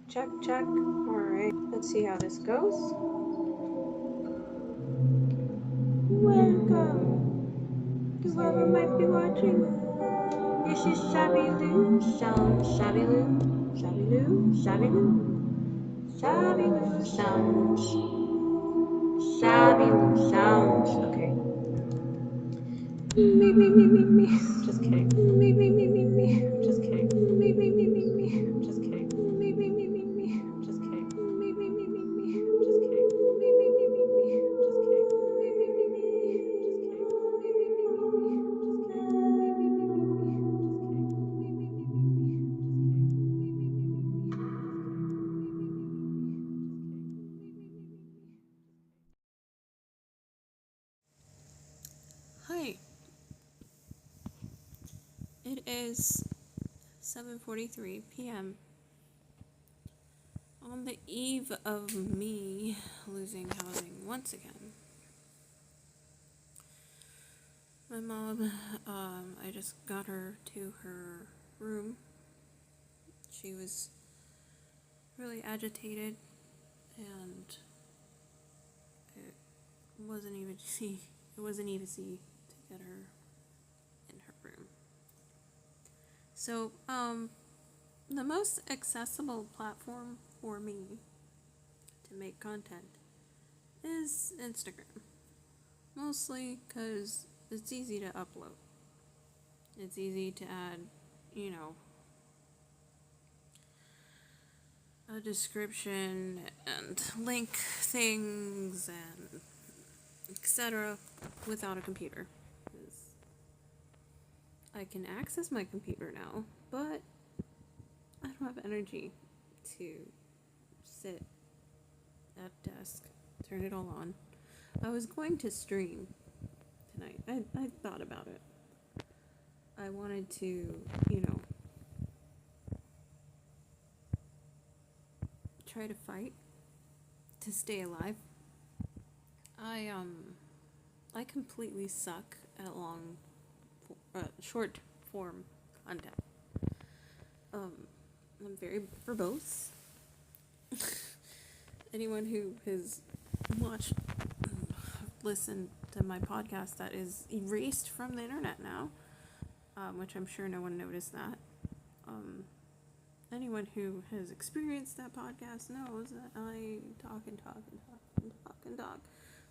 Check, check. Alright, let's see how this goes. Welcome to whoever might be watching. This is Shabby Lou Sounds. Shabby Lou, Shabby Lou, Shabby Lou. Shabby Lou Sounds. Shabby Lou Sounds. Okay. Me. Just kidding. Me. Just kidding. Me. Just kidding. Me. Just kidding. Me. Just kidding. Hi, it is 7:43 p.m. on the eve of me losing housing once again. My mom, I just got her to her room. She was really agitated and it wasn't easy to get her in her room. So, the most accessible platform for me to make content is Instagram. Mostly because it's easy to upload. It's easy to add, a description and link things and etc. without a computer. I can access my computer now, but I don't have energy to sit at desk, turn it all on. I was going to stream tonight. I thought about it. I wanted to, try to fight to stay alive. I completely suck at short form content. I'm very verbose. Anyone who has listened to my podcast that is erased from the internet now, which I'm sure no one noticed that. Anyone who has experienced that podcast knows that I talk and talk and talk and talk and talk.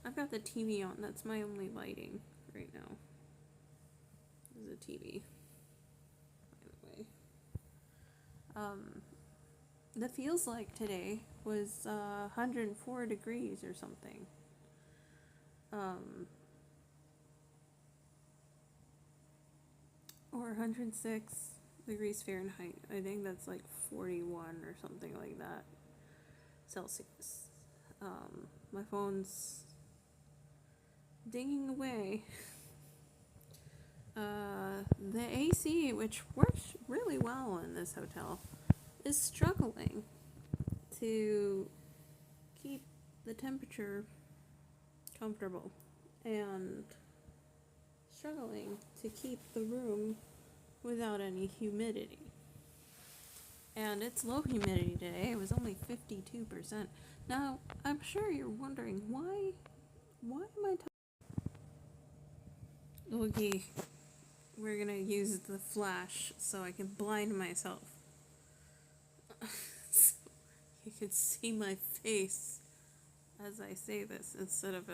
I've got the TV on. That's my only lighting right now. Is a TV, by the way. The feels like today was 104 degrees or something. Or 106 degrees Fahrenheit. I think that's like 41 or something like that Celsius. My phone's dinging away. The AC, which works really well in this hotel, is struggling to keep the temperature comfortable and struggling to keep the room without any humidity. And it's low humidity today. It was only 52%. Now, I'm sure you're wondering why am I Okay, we're gonna use the flash so I can blind myself. So you can see my face as I say this instead of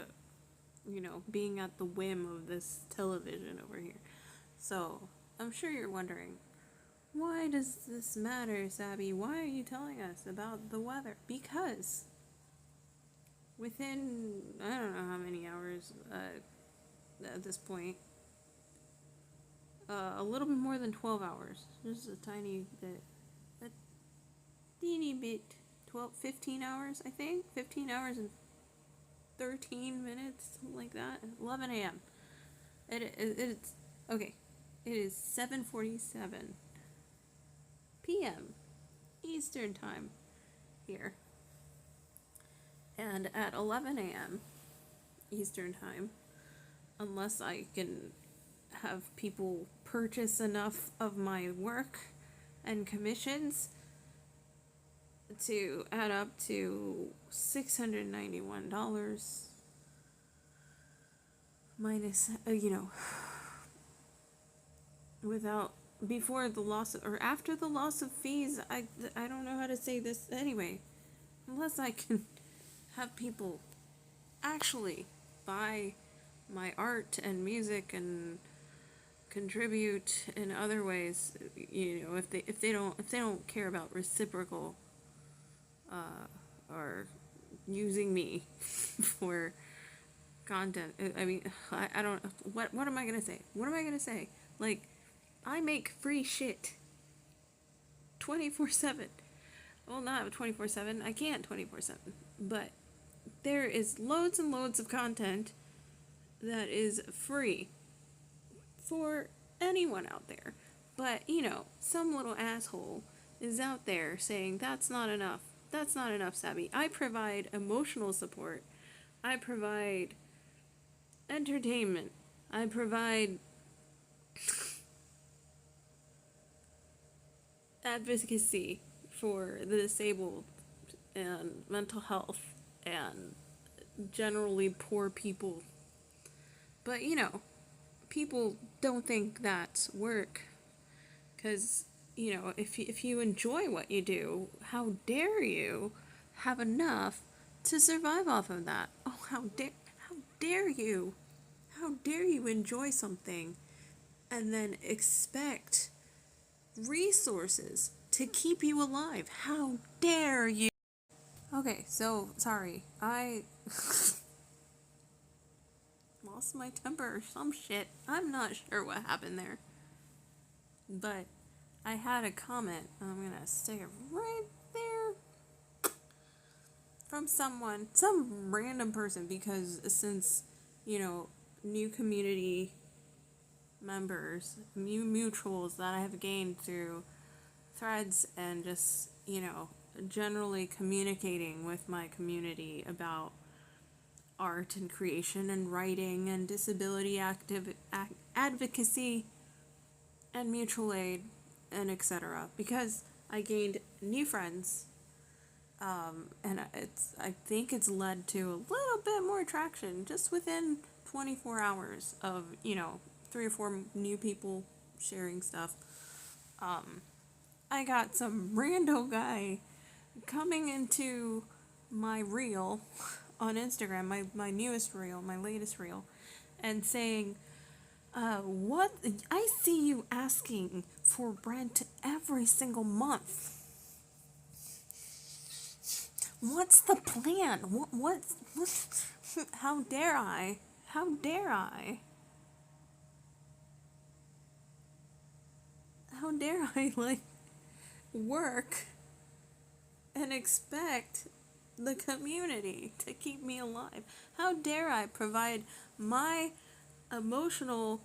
being at the whim of this television over here. So, I'm sure you're wondering, why does this matter, Sabby? Why are you telling us about the weather? Because within, I don't know how many hours at this point, a little bit more than 12 hours, just a teeny bit, 15 hours, I think, 15 hours and 13 minutes, something like that, 11 a.m. It's, okay, it is 7:47 p.m. Eastern Time here. And at 11 a.m. Eastern Time, unless I can have people purchase enough of my work and commissions, to add up to $691 minus, without, before the loss of, or after the loss of fees. I don't know how to say this anyway, unless I can have people actually buy my art and music and contribute in other ways. If they don't care about reciprocal, or using me for content. I mean, I don't, what am I gonna say? What am I gonna say? Like, I make free shit 24/7. Well, not 24/7. I can't 24/7, but there is loads and loads of content that is free for anyone out there. But, some little asshole is out there saying that's not enough. That's not enough, Sabby. I provide emotional support. I provide entertainment. I provide advocacy for the disabled and mental health and generally poor people. But, people don't think that's work. Because, if you enjoy what you do, how dare you have enough to survive off of that? Oh, how dare you? How dare you enjoy something and then expect resources to keep you alive? How dare you? Okay, so, sorry. I lost my temper or some shit. I'm not sure what happened there. But I had a comment, I'm gonna stick it right there, from someone, some random person, because since, new community members, new mutuals that I have gained through threads and just, generally communicating with my community about art and creation and writing and disability advocacy and mutual aid and etc. Because I gained new friends, and I think it's led to a little bit more traction just within 24 hours of 3 or 4 new people sharing stuff. I got some rando guy coming into my reel on Instagram, my newest reel, my latest reel, and saying, what? I see you asking for rent every single month. What's the plan? What? How dare I? How dare I? How dare I, work and expect the community to keep me alive? How dare I provide my emotional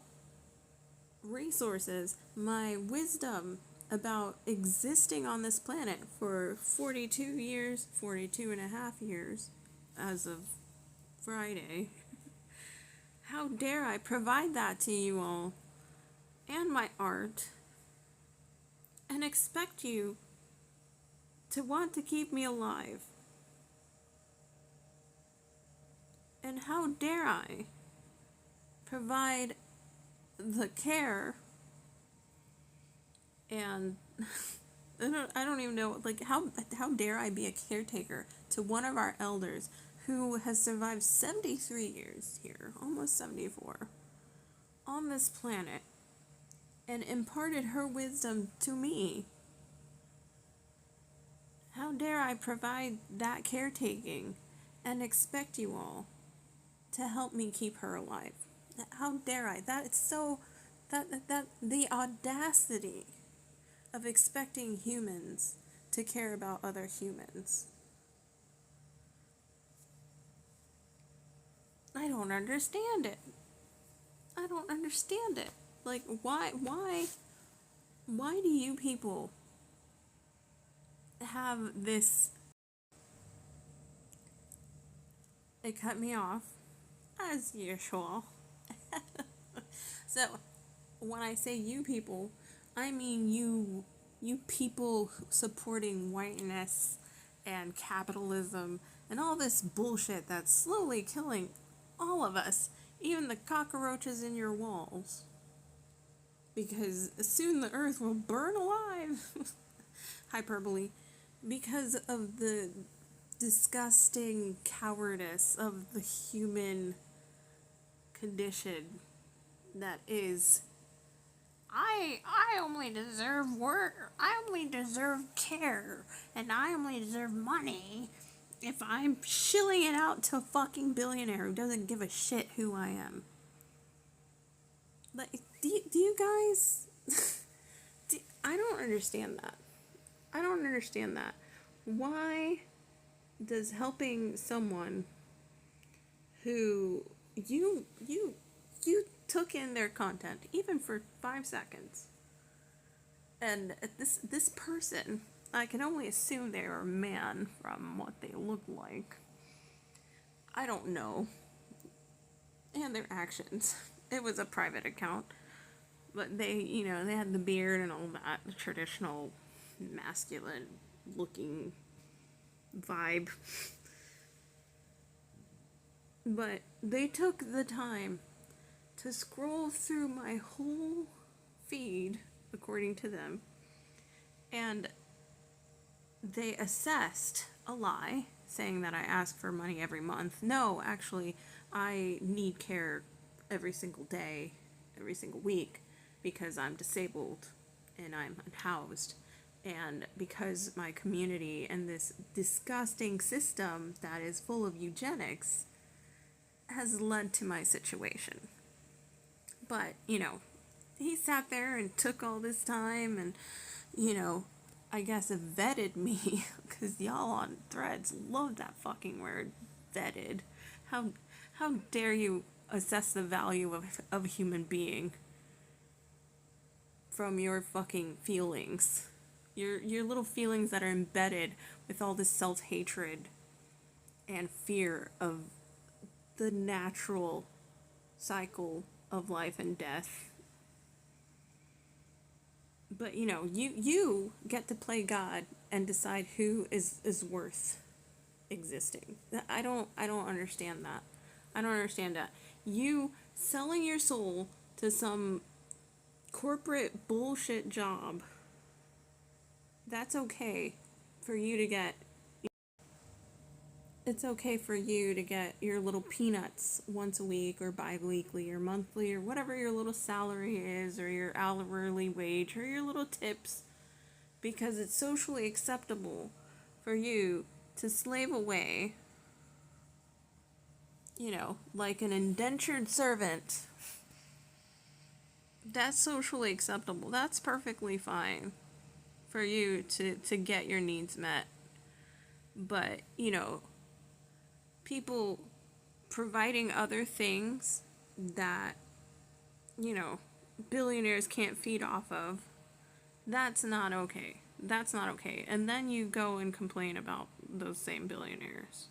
resources, my wisdom about existing on this planet for 42 years, 42 and a half years as of Friday? How dare I provide that to you all and my art and expect you to want to keep me alive? And how dare I provide the care and I don't even know, how dare I be a caretaker to one of our elders who has survived 73 years here, almost 74, on this planet, and imparted her wisdom to me? How dare I provide that caretaking and expect you all to help me keep her alive? How dare I? That it's so, that the audacity of expecting humans to care about other humans. I don't understand it. I don't understand it. Why do you people have this? It cut me off, as usual. So, when I say you people, I mean you people supporting whiteness and capitalism and all this bullshit that's slowly killing all of us, even the cockroaches in your walls. Because soon the earth will burn alive. Hyperbole. Because of the disgusting cowardice of the human condition that is, I only deserve work, I only deserve care, and I only deserve money if I'm shilling it out to a fucking billionaire who doesn't give a shit who I am. Like, do you guys... I don't understand that. I don't understand that. Why does helping someone who you took in their content, even for 5 seconds, and this person, I can only assume they are a man from what they look like. I don't know. And their actions. It was a private account. But they, they had the beard and all that, the traditional masculine looking vibe. But they took the time to scroll through my whole feed, according to them, and they assessed a lie, saying that I ask for money every month. No, actually, I need care every single day, every single week, because I'm disabled and I'm unhoused, and because my community and this disgusting system that is full of eugenics has led to my situation. But, he sat there and took all this time and, I guess vetted me, because y'all on Threads love that fucking word, vetted. How dare you assess the value of a human being from your fucking feelings. Your little feelings that are embedded with all this self-hatred and fear of the natural cycle of life and death. But you get to play God and decide who is worth existing. I don't understand that. I don't understand that. You selling your soul to some corporate bullshit job, that's okay for you to get. It's okay for you to get your little peanuts once a week or bi-weekly or monthly or whatever your little salary is, or your hourly wage or your little tips, because it's socially acceptable for you to slave away, like an indentured servant. That's socially acceptable. That's perfectly fine for you to get your needs met. But, people providing other things that, billionaires can't feed off of, that's not okay. That's not okay. And then you go and complain about those same billionaires.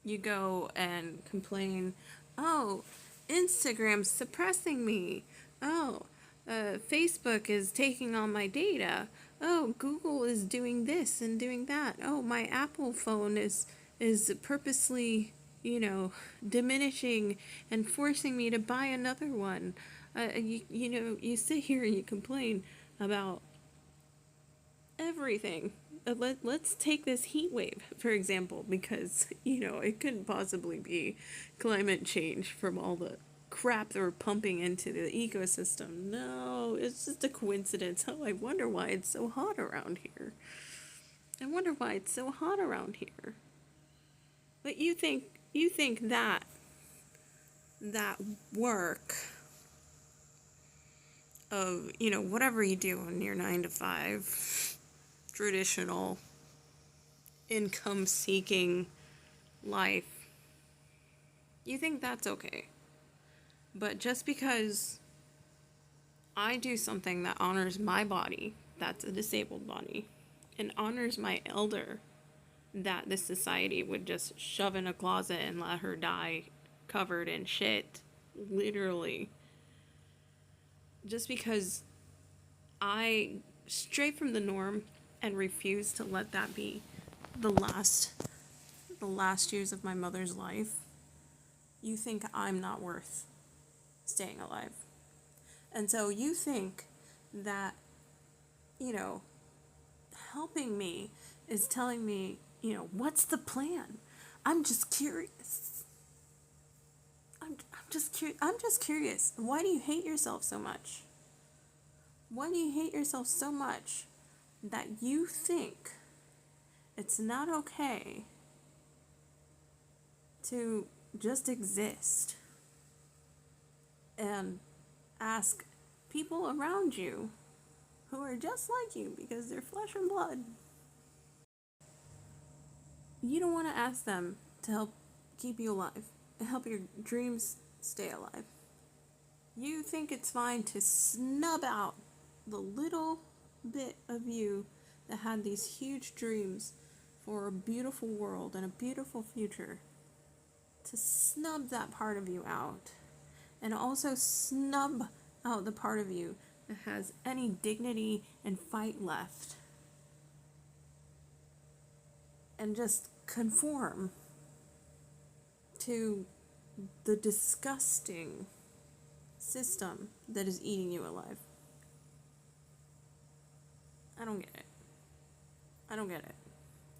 You go and complain, oh, Instagram's suppressing me. Oh, Facebook is taking all my data. Oh, Google is doing this and doing that. Oh, my Apple phone is purposely, diminishing and forcing me to buy another one. You sit here and you complain about everything. Let's take this heat wave, for example, because, it couldn't possibly be climate change from all the crap that we're pumping into the ecosystem. No, it's just a coincidence. Oh, I wonder why it's so hot around here. I wonder why it's so hot around here. But you think that work of, whatever you do in your 9 to 5, traditional income seeking life, you think that's okay. But just because I do something that honors my body, that's a disabled body, and honors my elder, that this society would just shove in a closet and let her die covered in shit, literally, just because I stray from the norm and refuse to let that be the last years of my mother's life, you think I'm not worth staying alive. And so you think that, you know, helping me is telling me, you know, what's the plan? I'm just curious. I'm just curious. Why do you hate yourself so much? Why do you hate yourself so much that you think it's not okay to just exist and ask people around you who are just like you because they're flesh and blood? You don't want to ask them to help keep you alive, help your dreams stay alive. You think it's fine to snub out the little bit of you that had these huge dreams for a beautiful world and a beautiful future, to snub that part of you out, and also snub out the part of you that has any dignity and fight left, and just conform to the disgusting system that is eating you alive. I don't get it. I don't get it.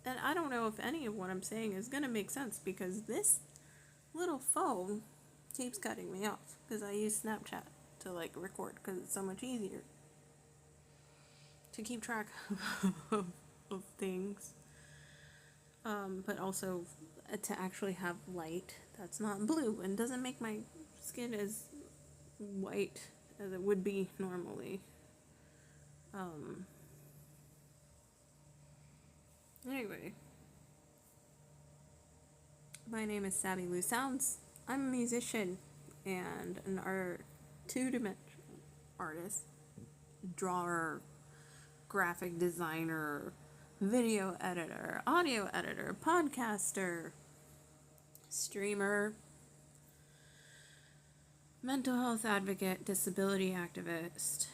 And I don't know if any of what I'm saying is going to make sense because this little phone keeps cutting me off because I use Snapchat to like record because it's so much easier to keep track of things. But also to actually have light that's not blue and doesn't make my skin as white as it would be normally. Anyway, my name is Savvy Lou Sounds. I'm a musician and an two-dimensional artist, drawer, graphic designer, video editor, audio editor, podcaster, streamer, mental health advocate, disability activist.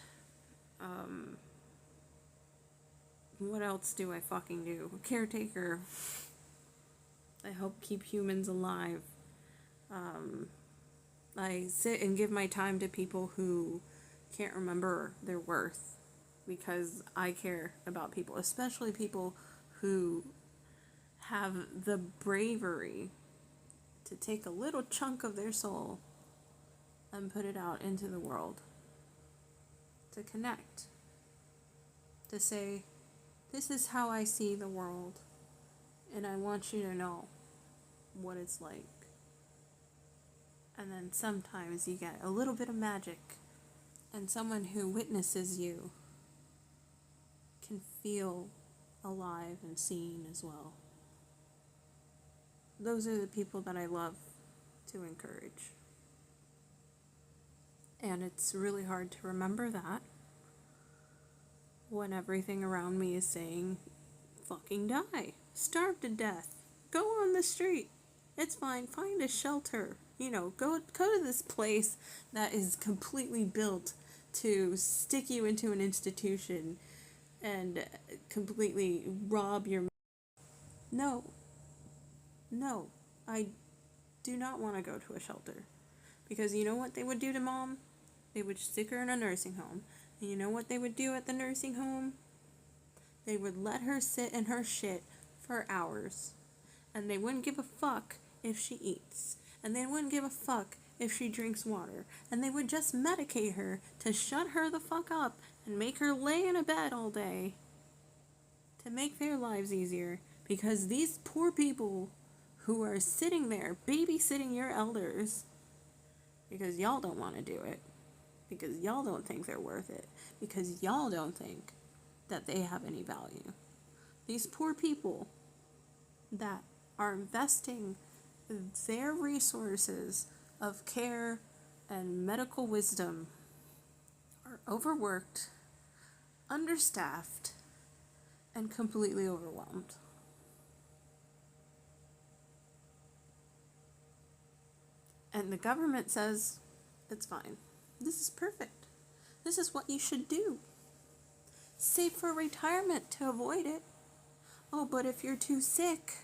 What else do I fucking do? Caretaker. I help keep humans alive. I sit and give my time to people who can't remember their worth because I care about people, especially people who have the bravery to take a little chunk of their soul and put it out into the world, to connect, to say, this is how I see the world, and I want you to know what it's like. And then sometimes you get a little bit of magic, and someone who witnesses you can feel alive and seen as well. Those are the people that I love to encourage. And it's really hard to remember that when everything around me is saying, fucking die, starve to death, go on the street, it's fine, find a shelter, you know, go to this place that is completely built to stick you into an institution and completely rob your... No, I do not want to go to a shelter. Because you know what they would do to Mom? They would stick her in a nursing home. And you know what they would do at the nursing home? They would let her sit in her shit for hours. And they wouldn't give a fuck if she eats. And they wouldn't give a fuck if she drinks water. And they would just medicate her to shut her the fuck up and make her lay in a bed all day to make their lives easier. Because these poor people who are sitting there babysitting your elders, because y'all don't want to do it, because y'all don't think they're worth it, because y'all don't think that they have any value. These poor people that are investing their resources of care and medical wisdom are overworked, understaffed, and completely overwhelmed. And the government says, it's fine. This is perfect. This is what you should do. Save for retirement to avoid it. Oh, but if you're too sick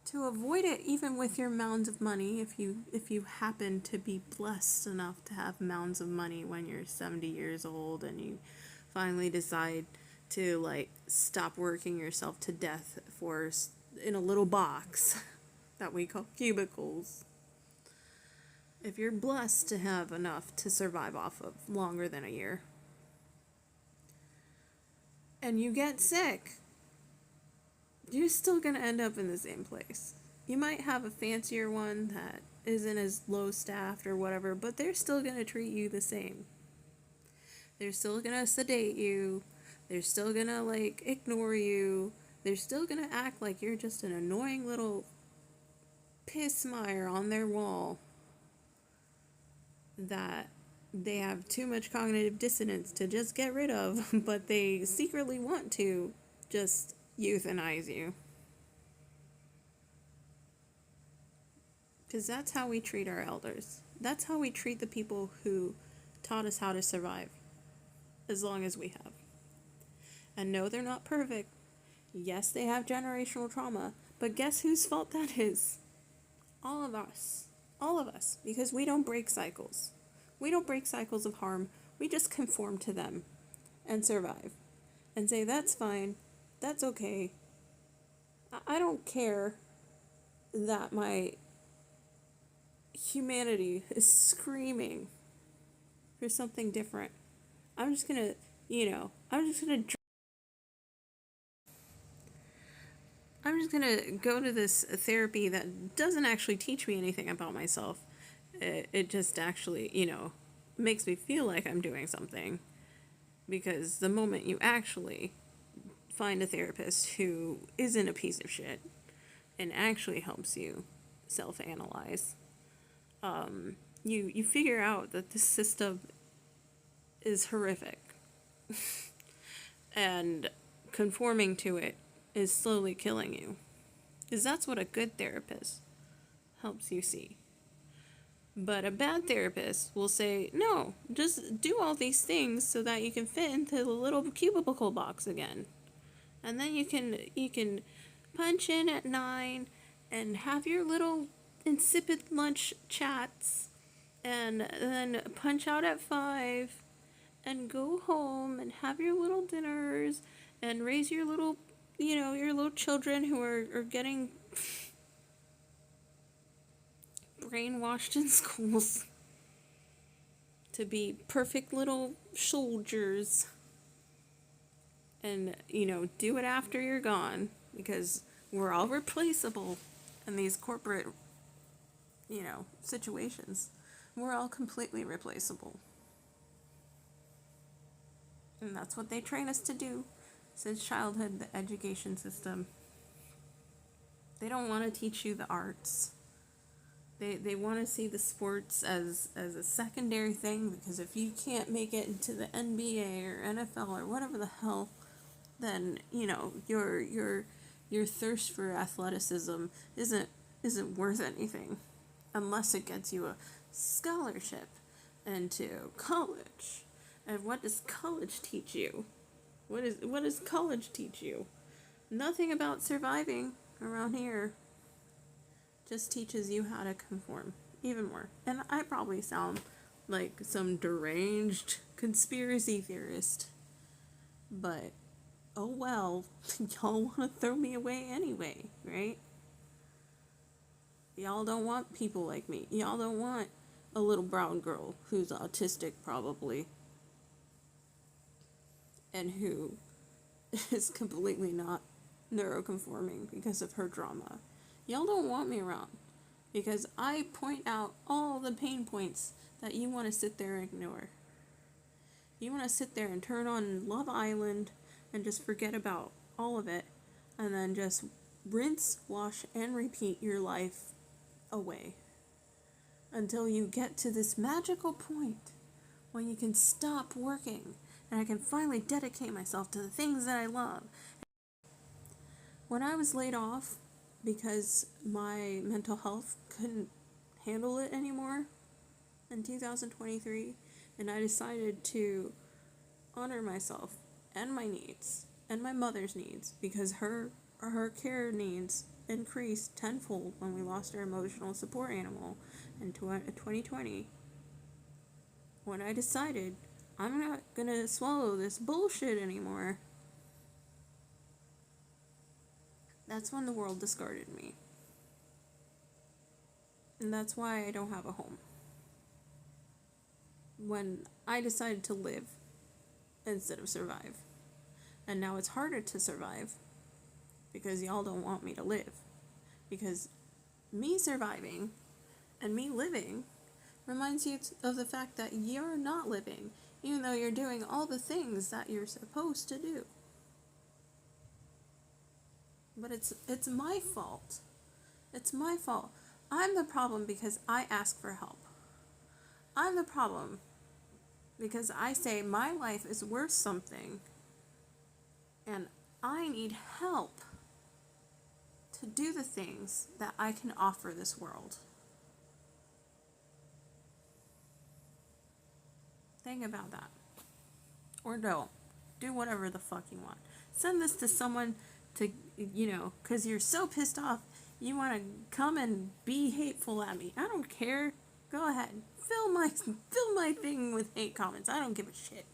to avoid it, even with your mounds of money, if you happen to be blessed enough to have mounds of money when you're 70 years old and you finally decide to like stop working yourself to death for in a little box that we call cubicles. If you're blessed to have enough to survive off of longer than a year, and you get sick, you're still going to end up in the same place. You might have a fancier one that isn't as low staffed or whatever, but they're still going to treat you the same. They're still going to sedate you. They're still going to like ignore you. They're still going to act like you're just an annoying little piss mire on their wall that they have too much cognitive dissonance to just get rid of, but they secretly want to just euthanize you. Because that's how we treat our elders. That's how we treat the people who taught us how to survive, as long as we have. And no, they're not perfect. Yes, they have generational trauma, but guess whose fault that is? All of us. All of us. Because we don't break cycles. We don't break cycles of harm. We just conform to them and survive. And say, that's fine. That's okay. I don't care that my humanity is screaming for something different. I'm just gonna, I'm just gonna go to this therapy that doesn't actually teach me anything about myself. It just actually, makes me feel like I'm doing something. Because the moment you actually find a therapist who isn't a piece of shit and actually helps you self-analyze, you figure out that this system is horrific. And conforming to it is slowly killing you. Because that's what a good therapist helps you see. But a bad therapist will say, no, just do all these things so that you can fit into the little cubicle box again. And then you can punch in at 9 and have your little insipid lunch chats, and then punch out at 5 and go home and have your little dinners and raise your little, your little children who are getting brainwashed in schools to be perfect little soldiers, and do it after you're gone, because we're all replaceable in these corporate situations. We're all completely replaceable, and that's what they train us to do since childhood. The education system, they don't want to teach you the arts. They want to see the sports as a secondary thing, because if you can't make it into the NBA or NFL or whatever the hell, then your thirst for athleticism isn't worth anything, unless it gets you a scholarship into college. And what does college teach you? What does college teach you? Nothing about surviving around here. Just teaches you how to conform even more. And I probably sound like some deranged conspiracy theorist, but oh well, y'all want to throw me away anyway, right? Y'all don't want people like me. Y'all don't want a little brown girl who's autistic probably, and who is completely not neuroconforming because of her drama. Y'all don't want me around, because I point out all the pain points that you want to sit there and ignore. You want to sit there and turn on Love Island and just forget about all of it, and then just rinse, wash, and repeat your life away until you get to this magical point when you can stop working and I can finally dedicate myself to the things that I love. When I was laid off because my mental health couldn't handle it anymore in 2023, and I decided to honor myself and my needs and my mother's needs, because her care needs increased tenfold when we lost our emotional support animal in 2020, when I decided I'm not gonna swallow this bullshit anymore. That's when the world discarded me. And that's why I don't have a home. When I decided to live instead of survive. And now it's harder to survive because y'all don't want me to live. Because me surviving and me living reminds you of the fact that you're not living, even though you're doing all the things that you're supposed to do. But it's my fault. It's my fault. I'm the problem because I ask for help. I'm the problem because I say my life is worth something and I need help to do the things that I can offer this world. Think about that. Or don't. Do whatever the fuck you want. Send this to someone to, because you're so pissed off, you want to come and be hateful at me. I don't care. Go ahead. Fill my thing with hate comments. I don't give a shit.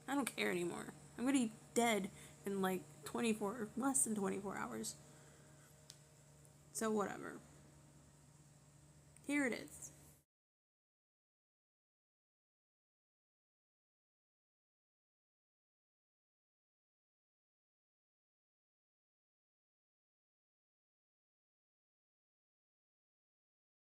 I don't care anymore. I'm gonna be dead in like less than 24 hours. So whatever. Here it is.